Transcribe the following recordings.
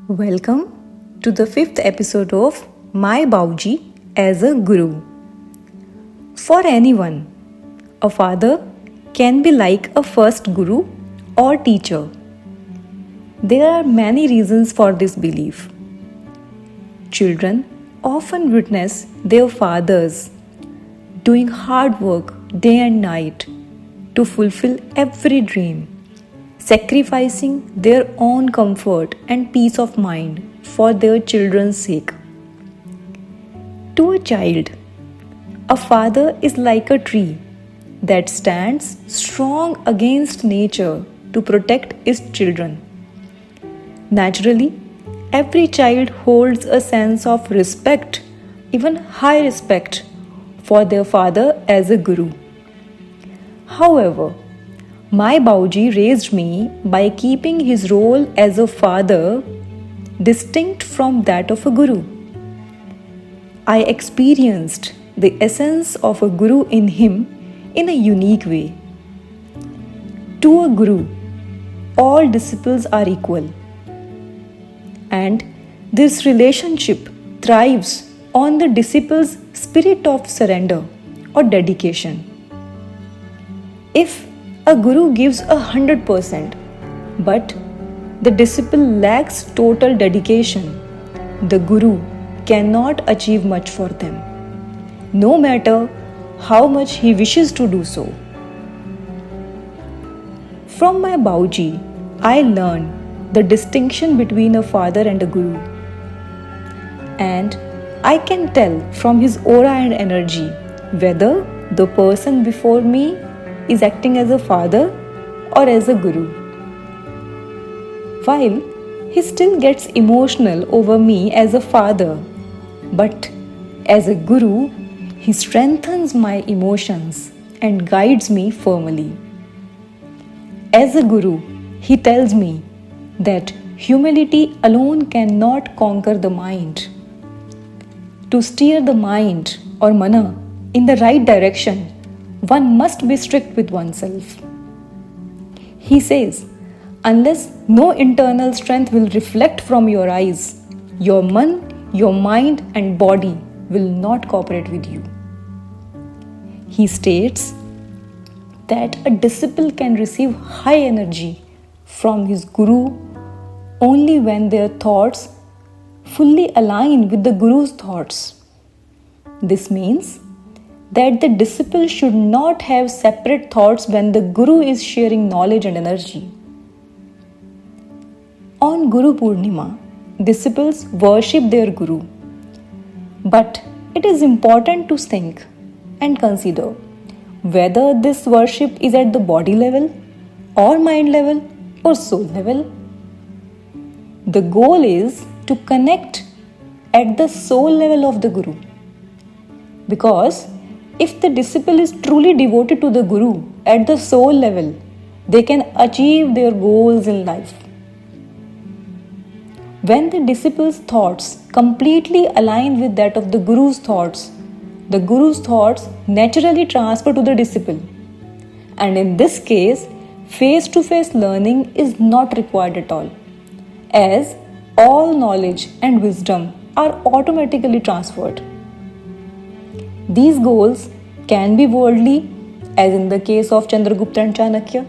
Welcome to the fifth episode of My Bauji as a Guru. For anyone, a father can be like a first guru or teacher. There are many reasons for this belief. Children often witness their fathers doing hard work day and night to fulfill every dream, sacrificing their own comfort and peace of mind for their children's sake. To a child, a father is like a tree that stands strong against nature to protect its children. Naturally, every child holds a sense of respect, even high respect, for their father as a guru. However, my Bauji raised me by keeping his role as a father distinct from that of a guru. I experienced the essence of a guru in him in a unique way. To a guru, all disciples are equal, and this relationship thrives on the disciple's spirit of surrender or dedication. If a guru gives 100%, but the disciple lacks total dedication, the guru cannot achieve much for them, no matter how much he wishes to do so. From my Bauji, I learned the distinction between a father and a guru. And I can tell from his aura and energy whether the person before me is acting as a father or as a guru. While he still gets emotional over me as a father, but as a guru, he strengthens my emotions and guides me firmly. As a guru, he tells me that humility alone cannot conquer the mind. To steer the mind or mana in the right direction, one must be strict with oneself. He says, unless no internal strength will reflect from your eyes, your mind and body will not cooperate with you. He states that a disciple can receive high energy from his guru only when their thoughts fully align with the guru's thoughts. This means that the disciple should not have separate thoughts when the guru is sharing knowledge and energy. On Guru Purnima, disciples worship their guru. But it is important to think and consider whether this worship is at the body level or mind level or soul level. The goal is to connect at the soul level of the guru. Because if the disciple is truly devoted to the guru at the soul level, they can achieve their goals in life. When the disciple's thoughts completely align with that of the guru's thoughts naturally transfer to the disciple. And in this case, face-to-face learning is not required at all, as all knowledge and wisdom are automatically transferred. These goals can be worldly, as in the case of Chandragupta and Chanakya,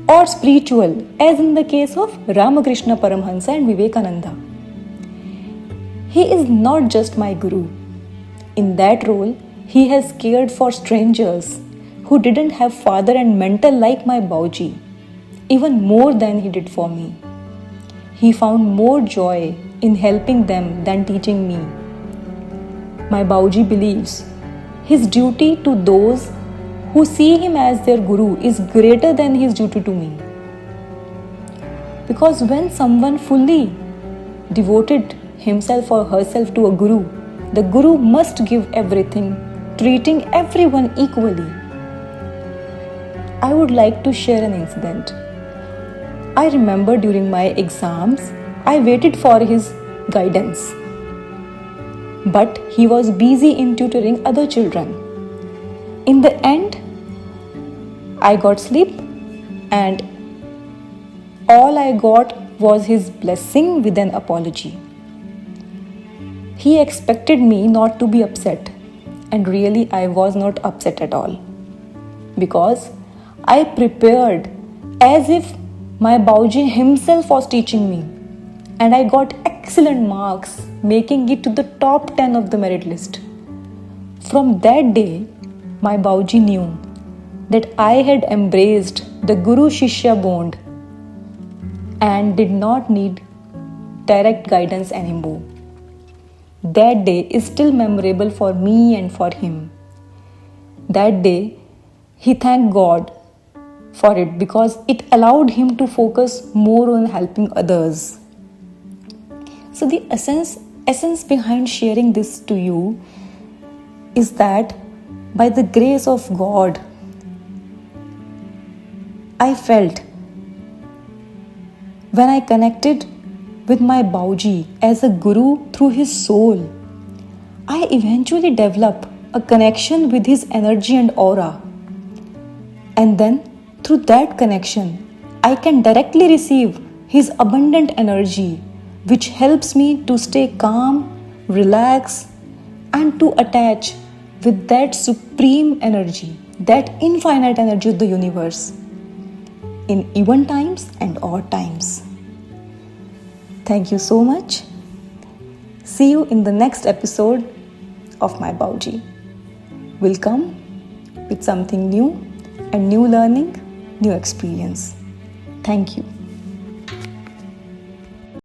or spiritual, as in the case of Ramakrishna Paramhansa and Vivekananda. He is not just my guru. In that role, he has cared for strangers who didn't have father and mentor like my Bauji, even more than he did for me. He found more joy in helping them than teaching me. My Bauji believes his duty to those who see him as their guru is greater than his duty to me. Because when someone fully devoted himself or herself to a guru, the guru must give everything, treating everyone equally. I would like to share an incident. I remember during my exams, I waited for his guidance. But he was busy in tutoring other children. In the end, I got sleep and all I got was his blessing with an apology. He expected me not to be upset, and really I was not upset at all, because I prepared as if my Bauji himself was teaching me, and I got excellent marks, making it to the top 10 of the merit list. From that day, my Bauji knew that I had embraced the Guru Shishya bond and did not need direct guidance anymore. That day is still memorable for me and for him. That day, he thanked God for it because it allowed him to focus more on helping others. So the essence behind sharing this to you is that by the grace of God, I felt when I connected with my Bauji as a guru through his soul, I eventually developed a connection with his energy and aura. And then through that connection, I can directly receive his abundant energy, which helps me to stay calm, relax, and to attach with that supreme energy, that infinite energy of the universe, in even times and odd times. Thank you so much. See you in the next episode of my Bauji. We'll come with something new and new learning, new experience. Thank you.